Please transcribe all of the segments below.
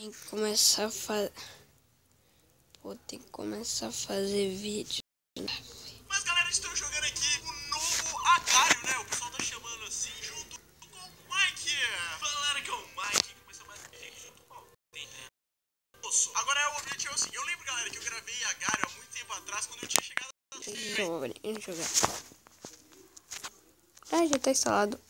Tem que começar a fazer. Pô, tem que começar a fazer vídeo. Mas galera, estão jogando aqui o novo Agário, né? O pessoal tá chamando assim, junto com o Mike. Galera, que é o Mike, começou mais gente junto com alguém, né? Agora o objetivo é o seguinte, eu lembro, galera, que eu gravei Agário há muito tempo atrás, quando eu tinha chegado a... Deixa eu jogar. Ah, já tá instalado.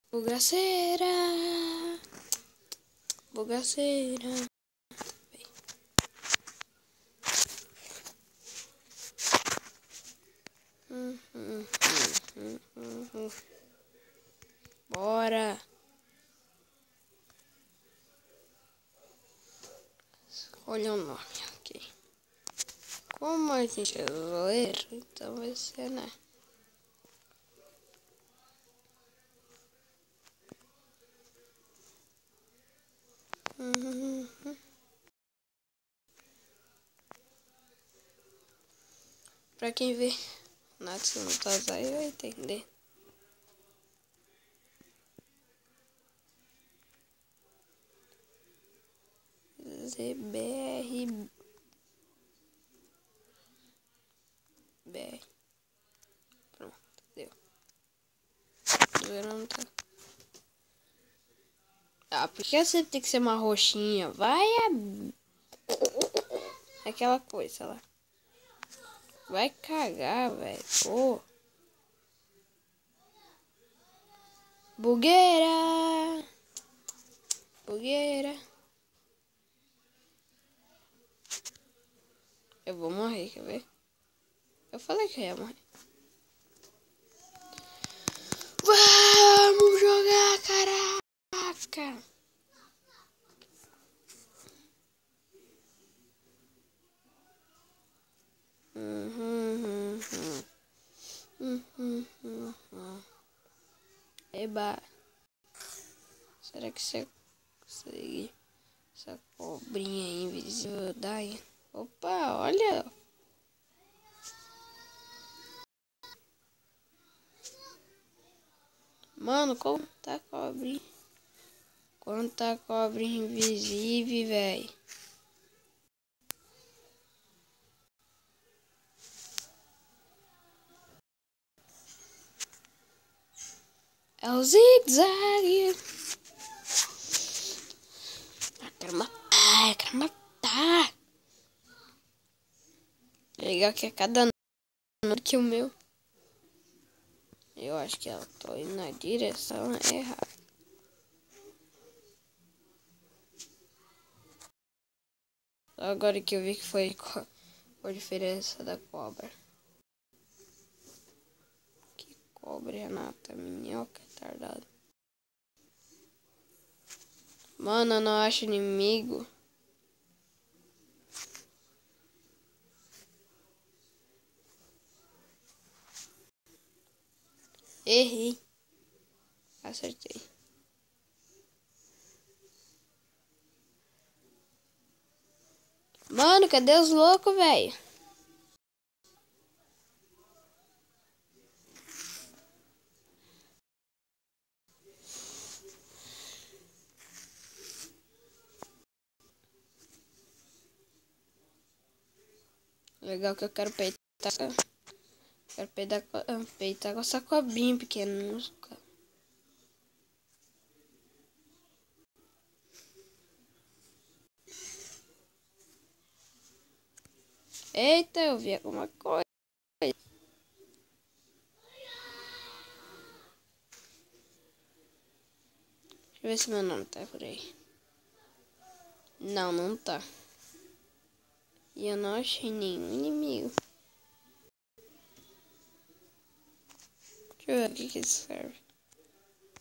Bugaceira. Bugaceira. Bora. Olha o nome aqui. Como a gente é zoeiro, então vai ser, né? Pra quem vê Natsu no Tazai vai entender. ZBR BR. Pronto, deu. Não tá. Ah, por que sempre tem que ser uma roxinha? Vai aquela coisa lá. Vai cagar, velho. Pô. Bugueira. Bugueira. Eu vou morrer, quer ver? Eu falei que eu ia morrer. Vamos jogar, caraca. Eba. Será que você consegue essa cobrinha invisível daí? Opa, olha. Mano, como tá cobrinha? Quanta cobrinha invisível, velho. É o zigue-zague. Quero matar, quero matar. Legal que é cada número que o meu. Eu acho que ela tô indo na direção errada. Agora que eu vi que foi por diferença da cobra. Que cobra, Renata, minhoca, tardado. Mano, eu não acho inimigo. Errei. Acertei. Mano, cadê os loucos, velho? Legal que eu quero peitar. Quero peitar com essa cobrinha pequena. Eita, eu vi alguma coisa. Deixa eu ver se meu nome tá por aí. Não, não tá. E eu não achei nenhum inimigo. Deixa eu ver o que isso serve.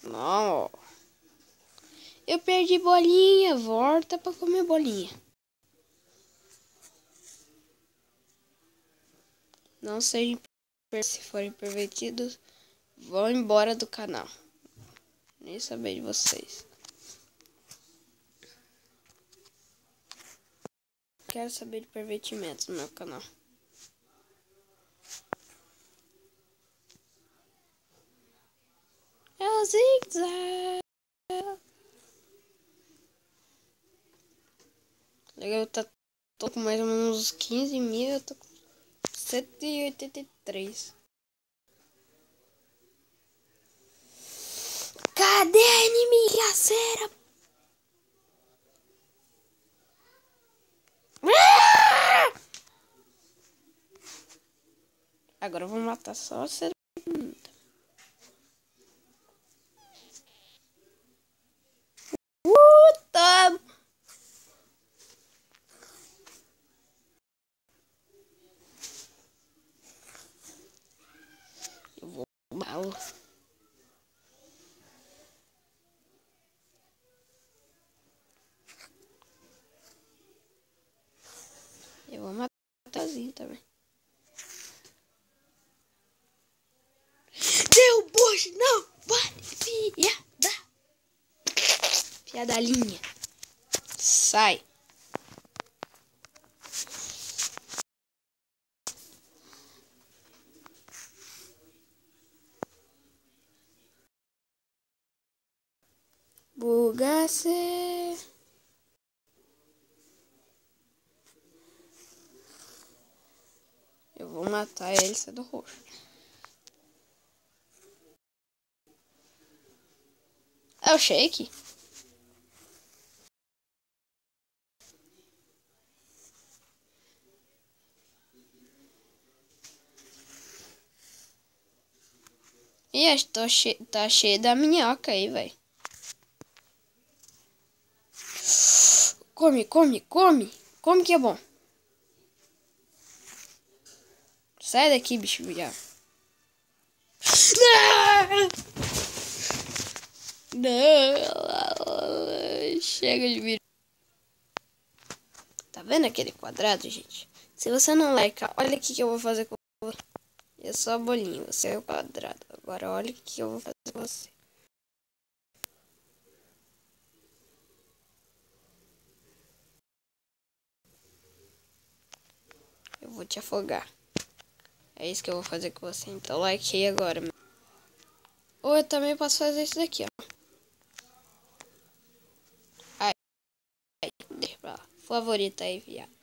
Não. Eu perdi bolinha. Volta pra comer bolinha. Não sejam se forem pervertidos, vão embora do canal. Nem saber de vocês. Quero saber de pervertimentos no meu canal. É o zigue-zague. Legal, tô com mais ou menos uns 15 mil, eu tô com 183. Cadê a inimiga cera? Agora eu vou matar só a cera. Tá. Eu vou mal. Eu vou matar sozinho também. Deu bush, não vale, piada. Piadalinha. Sai. Bugace. Eu vou matar ele sendo roxo. É o Shake? Ih, acho que tá cheio da minhoca aí, velho. Come, come, come. Come que é bom. Sai daqui, bicho. Já. Não. Chega de vir. Tá vendo aquele quadrado, gente? Se você não like, olha o que eu vou fazer com você. É só bolinho, você é o quadrado. Agora olha o que eu vou fazer com você. Eu vou te afogar. É isso que eu vou fazer com você. Então like aí agora. Ou eu também posso fazer isso daqui, ó. Aí, deixa pra lá. Favorita aí, viado.